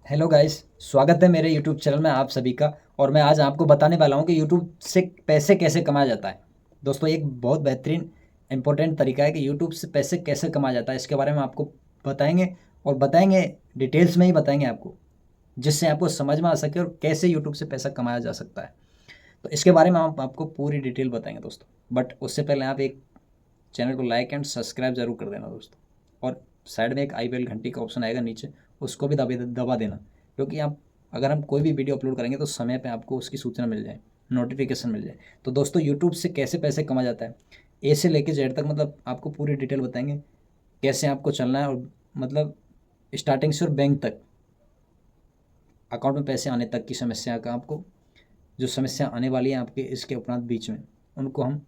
Hello guys. स्वागत है मेरे यूट्यूब चैनल में आप सभी का। और मैं आज आपको बताने वाला हूं कि यूट्यूब से पैसे कैसे कमाया जाता है। दोस्तों, एक बहुत बेहतरीन इंपॉर्टेंट तरीका है कि यूट्यूब से पैसे कैसे कमाया जाता है, इसके बारे में आपको बताएंगे। और बताएंगे, डिटेल्स में ही बताएंगे आपको, जिससे आपको समझ में आ सके और कैसे यूट्यूब से पैसा कमाया जा सकता है। तो इसके बारे में हम आपको पूरी डिटेल बताएंगे दोस्तों। बट उससे पहले आप एक चैनल को लाइक एंड सब्सक्राइब जरूर कर देना दोस्तों। और साइड में एक आई बेल घंटी का ऑप्शन आएगा नीचे, उसको भी दबा देना, क्योंकि आप अगर हम कोई भी वीडियो अपलोड करेंगे तो समय पे आपको उसकी सूचना मिल जाए, नोटिफिकेशन मिल जाए। तो दोस्तों, यूट्यूब से कैसे पैसे कमा जाता है, ए से लेके जेड तक, मतलब आपको पूरी डिटेल बताएंगे कैसे आपको चलना है। और मतलब स्टार्टिंग से और बैंक तक, अकाउंट में पैसे आने तक की समस्या का आपको, जो समस्या आने वाली है आपके इसके उपरांत बीच में, उनको हम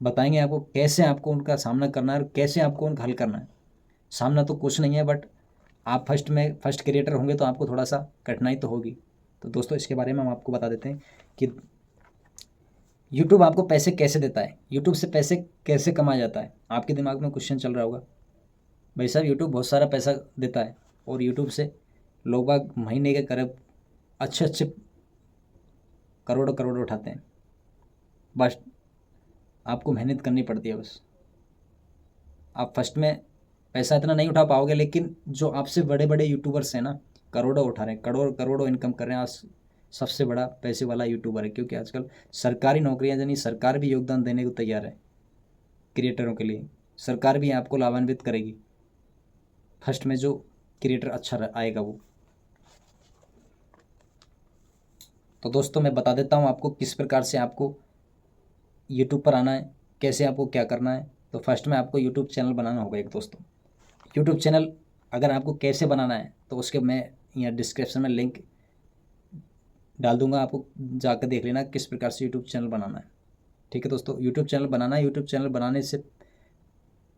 बताएंगे आपको कैसे आपको उनका सामना करना है और कैसे आपको उनका हल करना है। सामना तो कुछ नहीं है, बट आप फर्स्ट क्रिएटर होंगे तो आपको थोड़ा सा कठिनाई तो होगी। तो दोस्तों, इसके बारे में हम आपको बता देते हैं कि यूट्यूब आपको पैसे कैसे देता है, यूट्यूब से पैसे कैसे कमाया जाता है। आपके दिमाग में क्वेश्चन चल रहा होगा, भाई साहब यूट्यूब बहुत सारा पैसा देता है और यूट्यूब से लोग बाग महीने के करीब अच्छे अच्छे करोड़ों करोड़ उठाते हैं। बस आपको मेहनत करनी पड़ती है। बस आप फर्स्ट में पैसा इतना नहीं उठा पाओगे, लेकिन जो आपसे बड़े बड़े यूट्यूबर्स हैं ना, करोड़ों उठा रहे हैं, करोड़ करोड़ों इनकम कर रहे हैं। आज सबसे बड़ा पैसे वाला यूट्यूबर है, क्योंकि आजकल सरकारी नौकरियां, यानी सरकार भी योगदान देने को तैयार है क्रिएटरों के लिए। सरकार भी आपको लाभान्वित करेगी फर्स्ट में जो क्रिएटर अच्छा आएगा वो। तो दोस्तों, मैं बता देता हूँ आपको किस प्रकार से आपको यूट्यूब पर आना है, कैसे आपको क्या करना है। तो फर्स्ट में आपको यूट्यूब चैनल बनाना होगा एक दोस्तों। यूट्यूब चैनल अगर आपको कैसे बनाना है तो उसके मैं यहाँ डिस्क्रिप्शन में लिंक डाल दूंगा, आपको जाकर देख लेना किस प्रकार से यूट्यूब चैनल बनाना है। ठीक है दोस्तों, यूट्यूब चैनल बनाना है। यूट्यूब चैनल बनाने से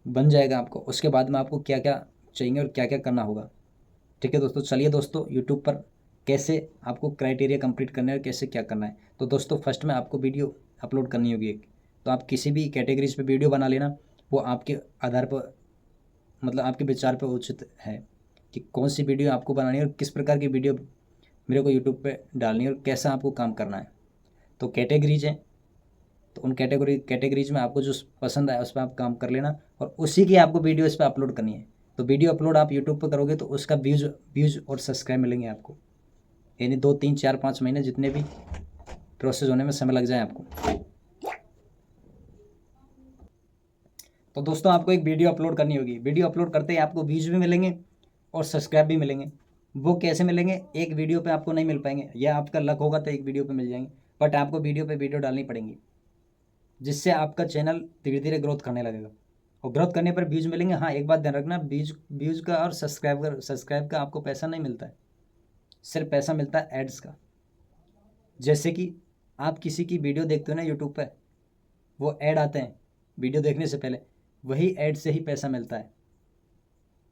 बन जाएगा आपको, उसके बाद में आपको क्या क्या चाहिए और क्या क्या करना होगा। ठीक है दोस्तों, चलिए दोस्तों, यूट्यूब पर कैसे आपको क्राइटेरिया कंप्लीट करना है और कैसे क्या करना है। तो दोस्तों, फर्स्ट में आपको वीडियो अपलोड करनी होगी एक। तो आप किसी भी कैटेगरीज पे वीडियो बना लेना, वो आपके आधार पर, मतलब आपके विचार पर उचित है कि कौन सी वीडियो आपको बनानी है और किस प्रकार की वीडियो मेरे को यूट्यूब पे डालनी है और कैसा आपको काम करना है। तो कैटेगरीज हैं, तो उन कैटेगरीज में आपको जो पसंद आए उस पर आप काम कर लेना और उसी की आपको वीडियो इस पर अपलोड करनी है। तो वीडियो अपलोड आप यूट्यूब पर करोगे तो उसका व्यूज़ व्यूज़ और सब्सक्राइब मिलेंगे आपको, यानी 2 3 4 5 महीने जितने भी प्रोसेस होने में समय लग जाए आपको। तो दोस्तों, आपको एक वीडियो अपलोड करनी होगी। वीडियो अपलोड करते ही आपको व्यूज़ भी मिलेंगे और सब्सक्राइब भी मिलेंगे। वो कैसे मिलेंगे, एक वीडियो पे आपको नहीं मिल पाएंगे, या आपका लक होगा तो एक वीडियो पे मिल जाएंगे, बट आपको वीडियो पे वीडियो डालनी पड़ेंगी, जिससे आपका चैनल धीरे धीरे ग्रोथ करने लगेगा। और ग्रोथ करने पर व्यूज़ मिलेंगे। हाँ, एक बात ध्यान रखना, व्यूज़ का और सब्सक्राइब का आपको पैसा नहीं मिलता है, सिर्फ पैसा मिलता है एड्स का। जैसे कि आप किसी की वीडियो देखते हो ना यूट्यूब पर, वो ऐड आते हैं वीडियो देखने से पहले, वही ऐड से ही पैसा मिलता है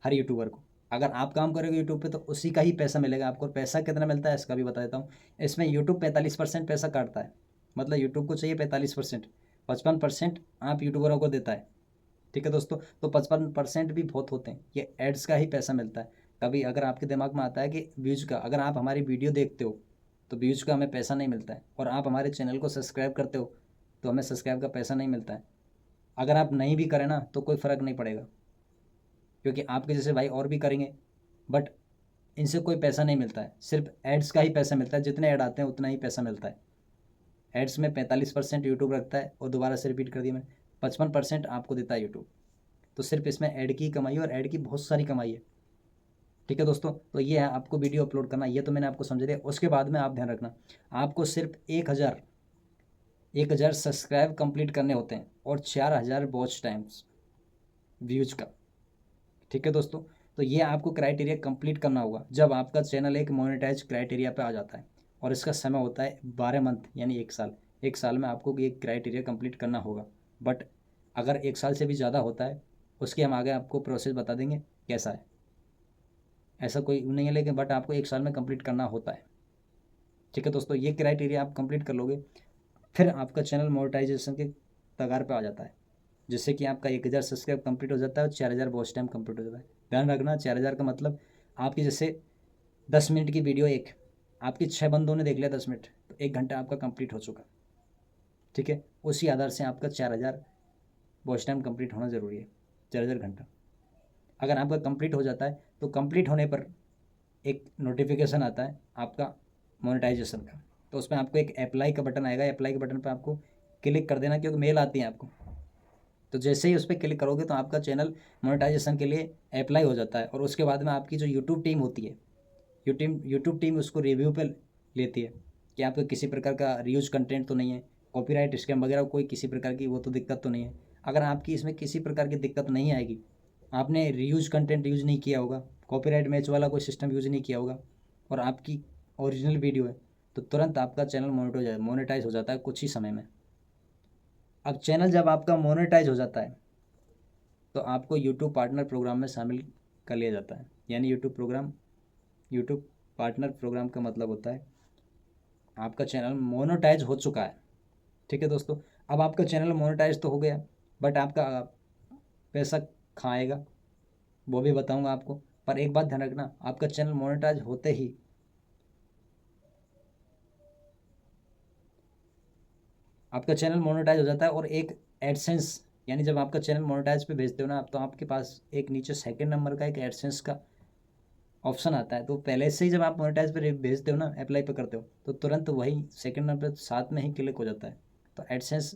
हर यूट्यूबर को। अगर आप काम करोगे यूट्यूब पे तो उसी का ही पैसा मिलेगा आपको। पैसा कितना मिलता है इसका भी बता देता हूँ। इसमें यूट्यूब 45% पैसा काटता है, मतलब यूट्यूब को चाहिए 45%, 55% आप यूट्यूबरों को देता है। ठीक है दोस्तों, तो 55% भी बहुत होते हैं, ये एड्स का ही पैसा मिलता है। कभी अगर आपके दिमाग में आता है कि व्यूज़ का, अगर आप हमारी वीडियो देखते हो तो व्यूज़ का हमें पैसा नहीं मिलता है, और आप हमारे चैनल को सब्सक्राइब करते हो तो हमें सब्सक्राइब का पैसा नहीं मिलता है। अगर आप नहीं भी करें ना तो कोई फ़र्क नहीं पड़ेगा, क्योंकि आपके जैसे भाई और भी करेंगे, बट इनसे कोई पैसा नहीं मिलता है, सिर्फ एड्स का ही पैसा मिलता है। जितने ऐड आते हैं उतना ही पैसा मिलता है। एड्स में 45% यूट्यूब रखता है, और दोबारा से रिपीट कर दिया मैंने, 55% आपको देता है यूट्यूब। तो सिर्फ इसमें ऐड की कमाई है, और ऐड की बहुत सारी कमाई है। ठीक है दोस्तों, तो ये है आपको वीडियो अपलोड करना, ये तो मैंने आपको समझा दिया। उसके बाद में आप ध्यान रखना, आपको सिर्फ 1,000 सब्सक्राइब कंप्लीट करने होते हैं और 4,000 वॉच टाइम्स व्यूज का। ठीक है दोस्तों, तो ये आपको क्राइटेरिया कंप्लीट करना होगा जब आपका चैनल एक मोनेटाइज क्राइटेरिया पे आ जाता है। और इसका समय होता है 12 मंथ, यानी 1 साल। 1 साल में आपको ये क्राइटेरिया कंप्लीट करना होगा। बट अगर 1 साल से भी ज़्यादा होता है, उसके हम आगे आपको प्रोसेस बता देंगे कैसा है। ऐसा कोई नहीं है, लेकिन बट आपको 1 साल में कंप्लीट करना होता है। ठीक है दोस्तों, ये क्राइटेरिया आप कंप्लीट कर लोगे, फिर आपका चैनल मोनेटाइजेशन के तगार पे आ जाता है, जिससे कि आपका 1,000 सब्सक्राइब कंप्लीट हो जाता है और 4,000 वॉच टाइम कंप्लीट हो जाता है। ध्यान रखना, 4,000 का मतलब आपके जैसे 10 मिनट की वीडियो एक आपकी 6 बंदों ने देख लिया 10 मिनट, तो 1 घंटा आपका कंप्लीट हो चुका। ठीक है, उसी आधार से आपका 4000 वॉच टाइम कंप्लीट होना ज़रूरी है, 4000 घंटा। अगर आपका कंप्लीट हो जाता है तो कंप्लीट होने पर एक नोटिफिकेशन आता है आपका मोनेटाइजेशन का, तो उसमें आपको एक अप्लाई का बटन आएगा, अप्लाई के बटन पर आपको क्लिक कर देना, क्योंकि मेल आती है आपको। तो जैसे ही उस पर क्लिक करोगे तो आपका चैनल मोनेटाइजेशन के लिए अप्लाई हो जाता है, और उसके बाद में आपकी जो यूट्यूब टीम होती है, यूट्यूब टीम उसको रिव्यू पे लेती है कि आपका किसी प्रकार का रीयूज कंटेंट तो नहीं है, कॉपीराइट स्कैम वगैरह कोई किसी प्रकार की वो तो दिक्कत तो नहीं है। अगर आपकी इसमें किसी प्रकार की दिक्कत नहीं आएगी, आपने रीयूज कंटेंट यूज़ नहीं किया होगा, कॉपीराइट मैच वाला कोई सिस्टम यूज़ नहीं किया होगा, और आपकी ओरिजिनल वीडियो है, तो तुरंत आपका चैनल मोनेटाइज हो जाता है कुछ ही समय में। अब चैनल जब आपका मोनेटाइज हो जाता है तो आपको यूट्यूब पार्टनर प्रोग्राम में शामिल कर लिया जाता है। यानी यूट्यूब पार्टनर प्रोग्राम का मतलब होता है आपका चैनल मोनेटाइज हो चुका है। ठीक है दोस्तों, अब आपका चैनल मोनेटाइज तो हो गया, बट आपका पैसा खाएगा वो भी बताऊंगा आपको। पर एक बात ध्यान रखना, आपका चैनल मोनेटाइज होते ही आपका चैनल मोनेटाइज हो जाता है, और एक एडसेंस, यानी जब आपका चैनल मोनेटाइज पे भेजते हो ना, तो आपके पास एक नीचे सेकंड नंबर का एक एडसेंस का ऑप्शन आता है। तो पहले से ही जब आप मोनेटाइज पे भेजते हो ना, अप्लाई पे करते हो, तो तुरंत वही सेकंड नंबर पे साथ में ही क्लिक हो जाता है, तो एडसेंस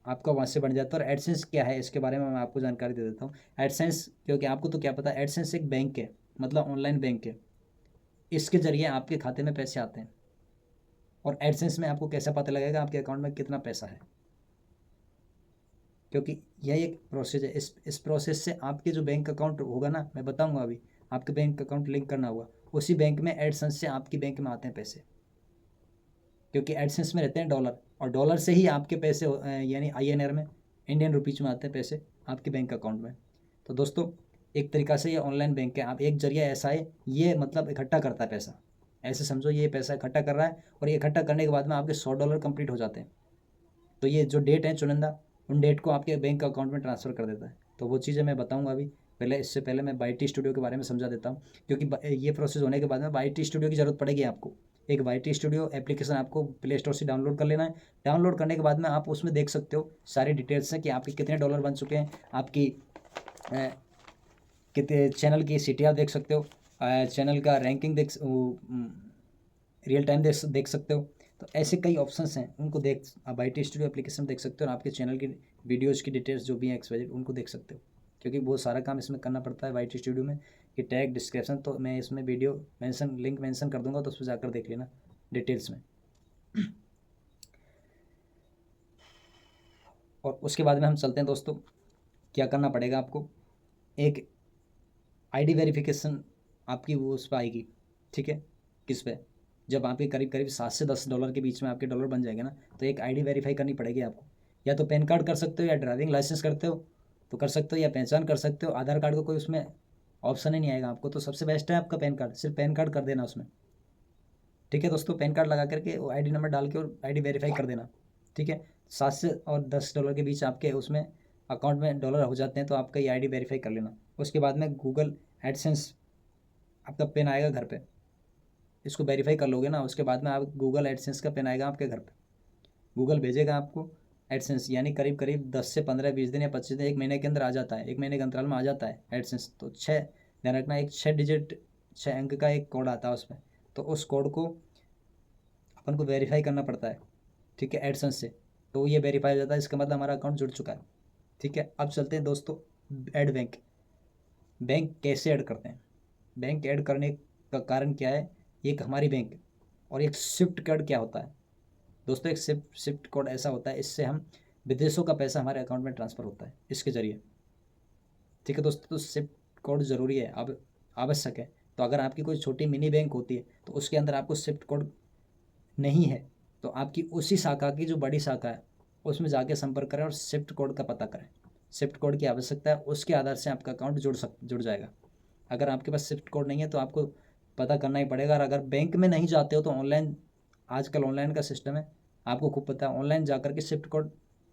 आपका वहाँ से बन जाता है। और एडसेंस क्या है इसके बारे में मैं आपको जानकारी दे देता हूँ। एडसेंस, क्योंकि आपको तो क्या पता है, एडसेंस एक बैंक है, मतलब ऑनलाइन बैंक है। इसके ज़रिए आपके खाते में पैसे आते हैं। और एडसेंस में आपको कैसे पता लगेगा आपके अकाउंट में कितना पैसा है, क्योंकि यह एक प्रोसेस है। इस प्रोसेस से आपके जो बैंक अकाउंट होगा ना, मैं बताऊंगा अभी, आपके बैंक अकाउंट लिंक करना होगा उसी बैंक में, एडसेंस से आपके बैंक में आते हैं पैसे, क्योंकि एडसेंस में रहते हैं डॉलर, और डॉलर से ही आपके पैसे यानी INR में, इंडियन रुपीज में आते हैं पैसे आपके बैंक अकाउंट में। तो दोस्तों, एक तरीका से ये ऑनलाइन बैंक है, आप एक जरिया ऐसा है, ये मतलब इकट्ठा करता है पैसा। ऐसे समझो ये पैसा इकट्ठा कर रहा है, और ये इकट्ठा करने के बाद में आपके $100 कंप्लीट हो जाते हैं, तो ये जो डेट है चुनिंदा, उन डेट को आपके बैंक अकाउंट में ट्रांसफ़र कर देता है। तो वो चीज़ें मैं बताऊंगा अभी। पहले इससे पहले मैं YT स्टूडियो के बारे में समझा देता हूँ, क्योंकि ये प्रोसेस होने के बाद में YT स्टूडियो की ज़रूरत पड़ेगी आपको। एक YT स्टूडियो एप्लीकेशन आपको प्ले स्टोर से डाउनलोड कर लेना है। डाउनलोड करने के बाद में आप उसमें देख सकते हो सारी डिटेल्स हैं कि आपके कितने डॉलर बन चुके हैं, आपकी कितने चैनल की CTR देख सकते हो, चैनल का रैंकिंग रियल टाइम देख सकते हो। तो ऐसे कई ऑप्शंस हैं, उनको देख आप YT स्टूडियो एप्लीकेशन देख सकते हो, और आपके चैनल की वीडियोज़ की डिटेल्स जो भी हैं XYZ उनको देख सकते हो, क्योंकि बहुत सारा काम इसमें करना पड़ता है YT स्टूडियो में। कि टैग डिस्क्रिप्शन तो मैं इसमें वीडियो लिंक मेंशन कर दूंगा, तो उस पर जाकर देख लेना डिटेल्स में। और उसके बाद में हम चलते हैं दोस्तों, क्या करना पड़ेगा आपको, एक ID वेरिफिकेशन आपकी वो उस पर आएगी। ठीक है, किस पे, जब आपके करीब करीब $7 से $10 के बीच में आपके डॉलर बन जाएंगे ना, तो एक ID वेरीफाई करनी पड़ेगी आपको। या तो पैन कार्ड कर सकते हो, या ड्राइविंग लाइसेंस करते हो तो कर सकते हो, या पहचान कर सकते हो। आधार कार्ड का कोई उसमें ऑप्शन ही नहीं आएगा आपको, तो सबसे बेस्ट है आपका पैन कार्ड, सिर्फ पैन कार्ड कर देना उसमें। ठीक है दोस्तों, पैन कार्ड लगा करके वो ID नंबर डाल के और ID वेरीफाई कर देना। ठीक है, 7 से और $10 के बीच आपके उसमें अकाउंट में डॉलर हो जाते हैं, तो आपका ये ID वेरीफाई कर लेना। उसके बाद में गूगल एडसेंस आपका पेन आएगा घर पे, इसको वेरीफाई कर लोगे ना, उसके बाद में आप गूगल एडसेंस का पेन आएगा आपके घर पे। गूगल भेजेगा आपको एडसेंस, यानी करीब करीब 10 से 15 20 दिन या 25 दिन, 1 महीने के अंदर आ जाता है, 1 महीने के अंतराल में आ जाता है एडसेंस। तो ध्यान रखना, एक 6 डिजिट 6 अंक का एक कोड आता है उसमें, तो उस कोड को अपन को वेरीफाई करना पड़ता है। ठीक है, एडसेंस से, तो ये वेरीफाई हो जाता है, इसका मतलब हमारा अकाउंट जुड़ चुका है। ठीक है, अब चलते हैं दोस्तों, ऐड बैंक। बैंक कैसे ऐड करते हैं, बैंक ऐड करने का कारण क्या है, एक हमारी बैंक, और एक स्विफ्ट कोड क्या होता है दोस्तों। एक स्विफ्ट कोड ऐसा होता है, इससे हम विदेशों का पैसा हमारे अकाउंट में ट्रांसफ़र होता है इसके ज़रिए। ठीक है दोस्तों, तो स्विफ्ट कोड ज़रूरी है, अब आवश्यक है। तो अगर आपकी कोई छोटी मिनी बैंक होती है, तो उसके अंदर आपको स्विफ्ट कोड नहीं है, तो आपकी उसी शाखा की जो बड़ी शाखा है उसमें जाके संपर्क करें और स्विफ्ट कोड का पता करें। स्विफ्ट कोड की आवश्यकता है, उसके आधार से आपका अकाउंट जुड़ जाएगा। अगर आपके पास स्विफ्ट कोड नहीं है तो आपको पता करना ही पड़ेगा। और अगर बैंक में नहीं जाते हो तो ऑनलाइन, आजकल ऑनलाइन का सिस्टम है, आपको खूब पता है, ऑनलाइन जा करके स्विफ्ट कोड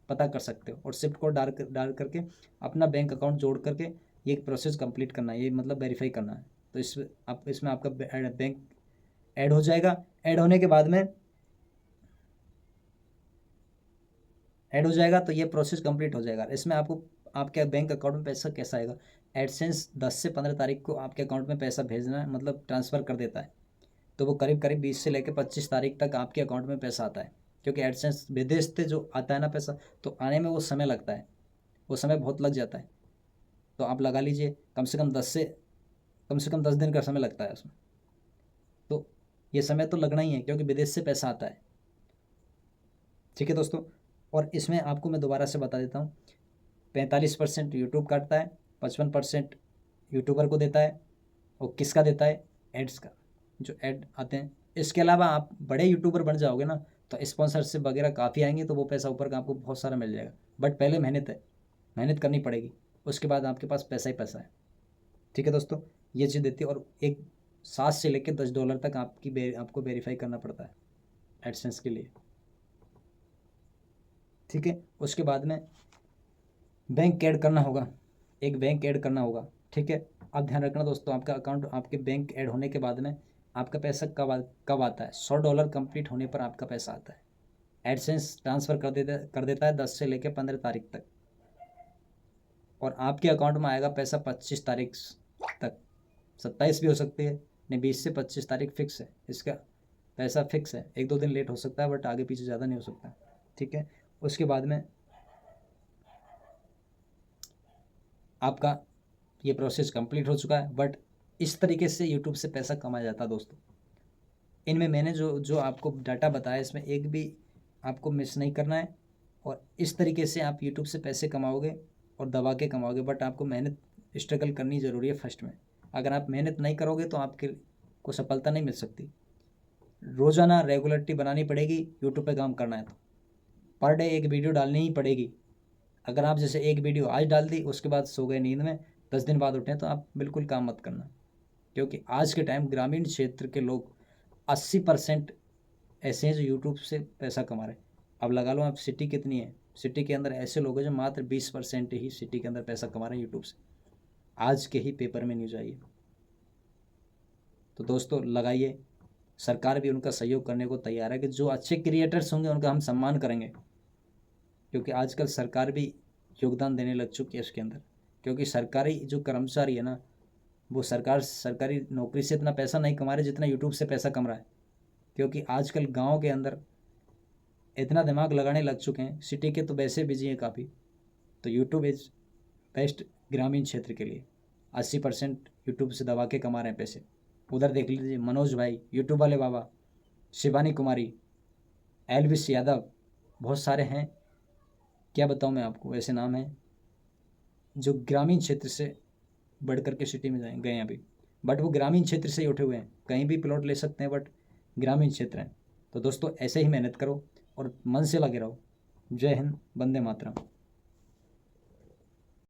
पता कर सकते हो, और स्विफ्ट कोड डाल करके अपना बैंक अकाउंट जोड़ करके ये प्रोसेस कंप्लीट करना है, ये मतलब वेरीफाई करना है। तो इसमें आपका बैंक ऐड हो जाएगा। ऐड होने के बाद में ऐड हो जाएगा तो ये प्रोसेस कंप्लीट हो जाएगा। इसमें आपको आपके बैंक अकाउंट में पैसा कैसा आएगा, एडसेंस 10 से 15 तारीख को आपके अकाउंट में पैसा भेजना है, मतलब ट्रांसफ़र कर देता है। तो वो करीब करीब 20 से लेकर 25 तारीख तक आपके अकाउंट में पैसा आता है, क्योंकि एडसेंस विदेश से जो आता है ना पैसा, तो आने में वो समय लगता है, वो समय बहुत लग जाता है। तो आप लगा लीजिए कम से कम 10 दिन का समय लगता है उसमें। तो ये समय तो लगना ही है, क्योंकि विदेश से पैसा आता है। ठीक है दोस्तों, और इसमें आपको मैं दोबारा से बता देता हूँ, 45% यूट्यूब काटता है, 55% यूट्यूबर को देता है, और किसका देता है, एड्स का, जो ऐड आते हैं। इसके अलावा आप बड़े यूट्यूबर बन जाओगे ना, तो स्पॉन्सरशिप वगैरह काफ़ी आएंगे, तो वो पैसा ऊपर का आपको बहुत सारा मिल जाएगा। बट पहले मेहनत करनी पड़ेगी, उसके बाद आपके पास पैसा ही पैसा है। ठीक है दोस्तों, ये चीज़ देती है। और एक 7 से लेकर $10 तक आपको वेरीफाई करना पड़ता है एडसेंस के लिए। ठीक है, उसके बाद में बैंक ऐड करना होगा, एक बैंक ऐड करना होगा। ठीक है, आप ध्यान रखना दोस्तों, आपका अकाउंट आपके बैंक ऐड होने के बाद में आपका पैसा कब आता है, $100 कंप्लीट होने पर आपका पैसा आता है। एडसेंस ट्रांसफ़र कर देता है 10 से लेकर 15 तारीख तक, और आपके अकाउंट में आएगा पैसा 25 तारीख तक। 27 भी हो सकती है, नहीं 20 से 25 तारीख फिक्स है, इसका पैसा फिक्स है। 1-2 दिन लेट हो सकता है, बट आगे पीछे ज़्यादा नहीं हो सकता। ठीक है, उसके बाद में आपका ये प्रोसेस कंप्लीट हो चुका है। बट इस तरीके से यूट्यूब से पैसा कमाया जाता है दोस्तों। इनमें मैंने जो जो आपको डाटा बताया, इसमें एक भी आपको मिस नहीं करना है, और इस तरीके से आप यूट्यूब से पैसे कमाओगे और दबा के कमाओगे। बट आपको मेहनत स्ट्रगल करनी ज़रूरी है फर्स्ट में। अगर आप मेहनत नहीं करोगे तो आपके को सफलता नहीं मिल सकती। रोज़ाना रेगुलरिटी बनानी पड़ेगी, यूट्यूब पे काम करना है तो पर डे एक वीडियो डालनी ही पड़ेगी। अगर आप जैसे एक वीडियो आज डाल दी, उसके बाद सो गए नींद में, 10 दिन बाद उठें, तो आप बिल्कुल काम मत करना। क्योंकि आज के टाइम ग्रामीण क्षेत्र के लोग 80% ऐसे हैं जो यूट्यूब से पैसा कमा रहे हैं। अब लगा लो आप सिटी कितनी है, सिटी के अंदर ऐसे लोग हैं जो मात्र 20% ही सिटी के अंदर पैसा कमा रहे हैं यूट्यूब से। आज के ही पेपर में न्यूज़ आई है। तो दोस्तों लगाइए, सरकार भी उनका सहयोग करने को तैयार है कि जो अच्छे क्रिएटर्स होंगे उनका हम सम्मान करेंगे, क्योंकि आजकल सरकार भी योगदान देने लग चुकी है उसके अंदर। क्योंकि सरकारी जो कर्मचारी है ना, वो सरकारी नौकरी से इतना पैसा नहीं कमा रहे जितना यूट्यूब से पैसा कमा रहा है। क्योंकि आजकल गांव के अंदर इतना दिमाग लगाने लग चुके हैं, सिटी के तो वैसे बिजी हैं काफ़ी। तो यूट्यूब इज़ बेस्ट ग्रामीण क्षेत्र के लिए। 80% यूट्यूब से दबा के कमा रहे हैं पैसे। उधर देख लीजिए मनोज भाई, यूट्यूब वाले बाबा, शिवानी कुमारी, एलविस यादव, बहुत सारे हैं, क्या बताऊँ मैं आपको, ऐसे नाम हैं जो ग्रामीण क्षेत्र से बढ़ करके सिटी में गए हैं अभी। बट वो ग्रामीण क्षेत्र से ही उठे हुए हैं, कहीं भी प्लॉट ले सकते हैं, बट ग्रामीण क्षेत्र हैं। तो दोस्तों ऐसे ही मेहनत करो और मन से लगे रहो। जय हिंद, वंदे मातरम।